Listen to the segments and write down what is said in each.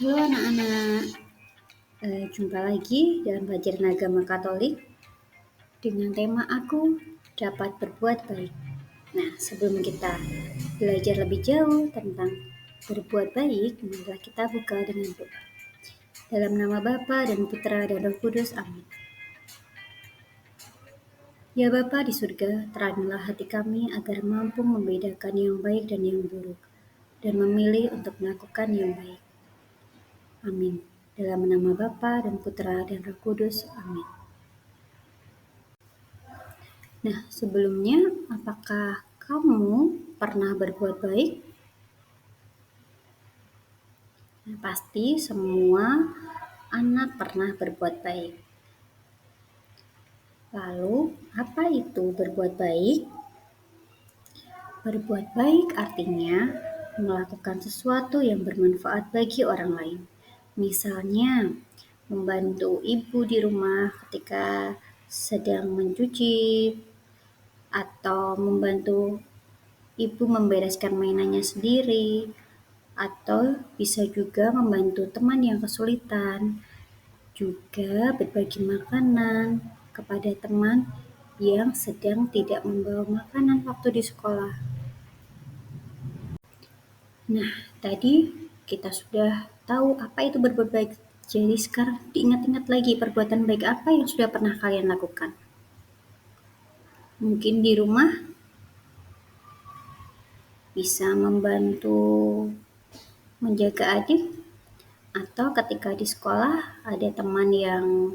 Halo anak-anak, jumpa lagi dalam pelajaran agama Katolik dengan tema aku dapat berbuat baik. Nah, sebelum kita belajar lebih jauh tentang berbuat baik, marilah kita buka dengan doa. Dalam nama Bapa dan Putra dan Roh Kudus, amin. Ya Bapa di surga, teranglah hati kami agar mampu membedakan yang baik dan yang buruk, dan memilih untuk melakukan yang baik. Amin. Dalam nama Bapa dan Putra dan Roh Kudus, amin. Nah, sebelumnya, apakah kamu pernah berbuat baik? Nah, pasti semua anak pernah berbuat baik. Lalu, apa itu berbuat baik? Berbuat baik artinya melakukan sesuatu yang bermanfaat bagi orang lain. Misalnya, membantu ibu di rumah ketika sedang mencuci, atau membantu ibu membereskan mainannya sendiri, atau bisa juga membantu teman yang kesulitan, juga berbagi makanan kepada teman yang sedang tidak membawa makanan waktu di sekolah. Nah, tadi kita sudah tahu apa itu berbuat baik. Jadi sekarang diingat-ingat lagi perbuatan baik apa yang sudah pernah kalian lakukan. Mungkin di rumah bisa membantu menjaga adik, atau ketika di sekolah ada teman yang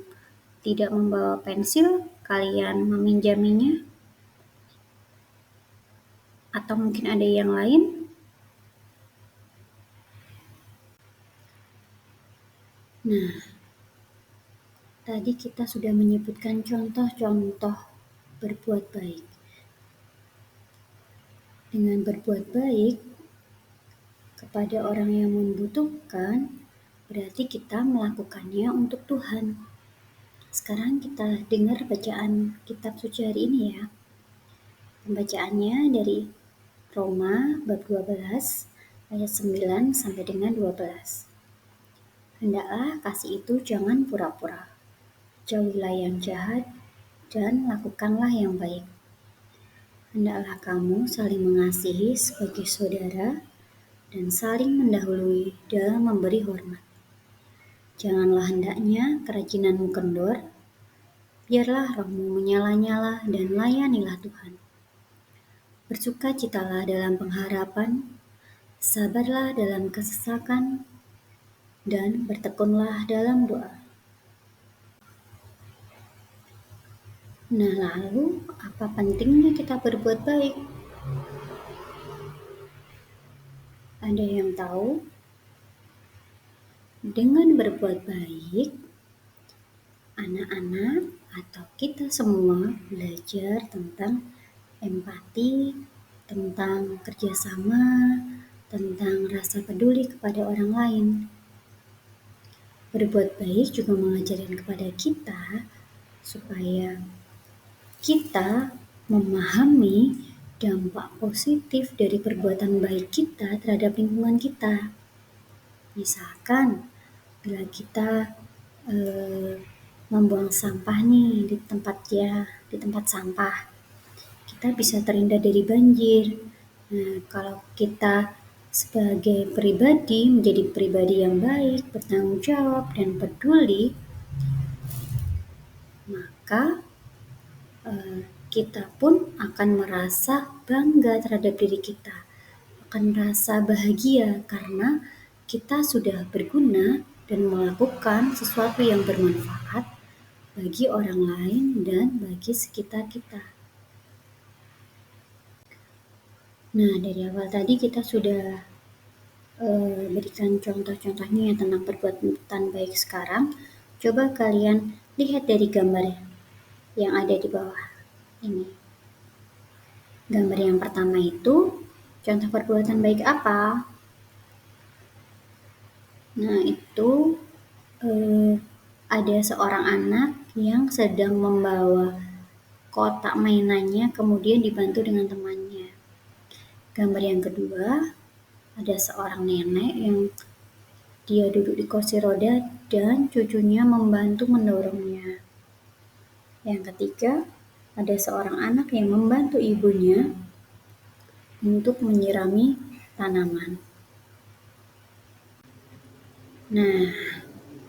tidak membawa pensil, kalian meminjaminya, atau mungkin ada yang lain. Nah, tadi kita sudah menyebutkan contoh-contoh berbuat baik. Dengan berbuat baik kepada orang yang membutuhkan, berarti kita melakukannya untuk Tuhan. Sekarang kita dengar bacaan kitab suci hari ini ya. Pembacaannya dari Roma bab 12 ayat 9 sampai dengan 12. Hendaklah kasih itu jangan pura-pura. Jauhilah yang jahat dan lakukanlah yang baik. Hendaklah kamu saling mengasihi sebagai saudara dan saling mendahului dalam memberi hormat. Janganlah hendaknya kerajinanmu kendor, biarlah rohmu menyala-nyala dan layanilah Tuhan. Bersukacitalah dalam pengharapan, sabarlah dalam kesesakan, dan bertekunlah dalam doa. Nah, lalu apa pentingnya kita berbuat baik? Ada yang tahu? Dengan berbuat baik, anak-anak atau kita semua belajar tentang empati, tentang kerjasama, tentang rasa peduli kepada orang lain. Berbuat baik juga mengajarkan kepada kita supaya kita memahami dampak positif dari perbuatan baik kita terhadap lingkungan kita. Misalkan, bila kita membuang sampah nih di tempat sampah, kita bisa terhindar dari banjir. Nah, kalau kita sebagai pribadi menjadi pribadi yang baik, bertanggung jawab dan peduli, maka kita pun akan merasa bangga terhadap diri kita, akan merasa bahagia karena kita sudah berguna dan melakukan sesuatu yang bermanfaat bagi orang lain dan bagi sekitar kita. Nah, dari awal tadi kita sudah berikan contoh-contohnya yang tentang perbuatan baik. Sekarang, coba kalian lihat dari gambar yang ada di bawah ini. Gambar yang pertama itu contoh perbuatan baik apa? Nah, itu ada seorang anak yang sedang membawa kotak mainannya, kemudian dibantu dengan temannya. Gambar yang kedua, ada seorang nenek yang Dia duduk di kursi roda dan cucunya membantu mendorongnya. Yang ketiga, ada seorang anak yang membantu ibunya untuk menyirami tanaman. Nah,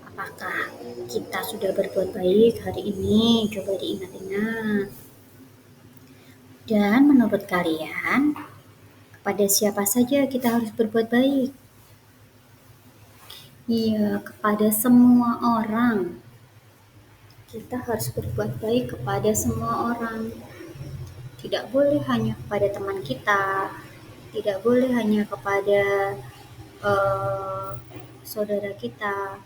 apakah kita sudah berbuat baik hari ini? Coba diingat-ingat. Dan menurut kalian, kepada siapa saja kita harus berbuat baik? Iya, kepada semua orang. Kita harus berbuat baik kepada semua orang. Tidak boleh hanya kepada teman kita, tidak boleh hanya kepada saudara kita,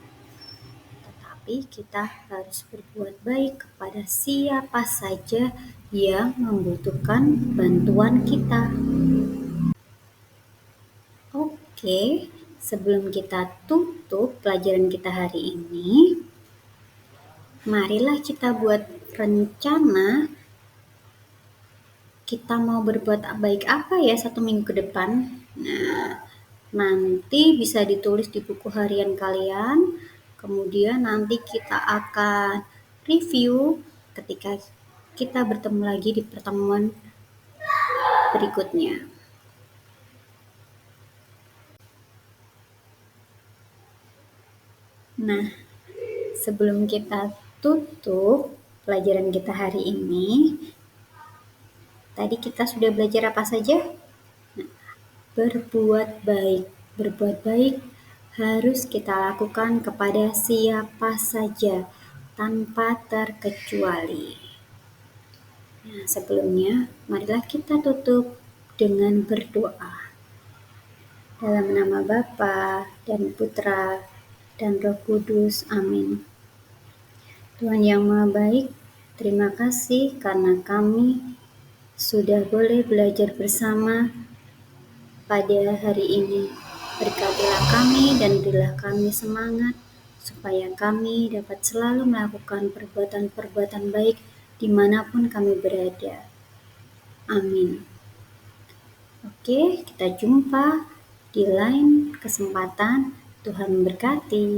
tetapi kita harus berbuat baik kepada siapa saja yang membutuhkan bantuan kita. Oke, sebelum kita tutup pelajaran kita hari ini, marilah kita buat rencana kita mau berbuat baik apa ya 1 minggu ke depan. Nah, nanti bisa ditulis di buku harian kalian. Kemudian nanti kita akan review ketika kita bertemu lagi di pertemuan berikutnya. Nah, sebelum kita tutup pelajaran kita hari ini, tadi kita sudah belajar apa saja? Nah, berbuat baik. Berbuat baik harus kita lakukan kepada siapa saja, tanpa terkecuali. Nah, sebelumnya, marilah kita tutup dengan berdoa. Dalam nama Bapa dan Putra dan Roh Kudus. Amin. Tuhan yang Maha Baik, terima kasih karena kami sudah boleh belajar bersama pada hari ini. Berkatilah kami dan berilah kami semangat supaya kami dapat selalu melakukan perbuatan-perbuatan baik dimanapun kami berada. Amin. Oke, kita jumpa di lain kesempatan. Tuhan memberkati.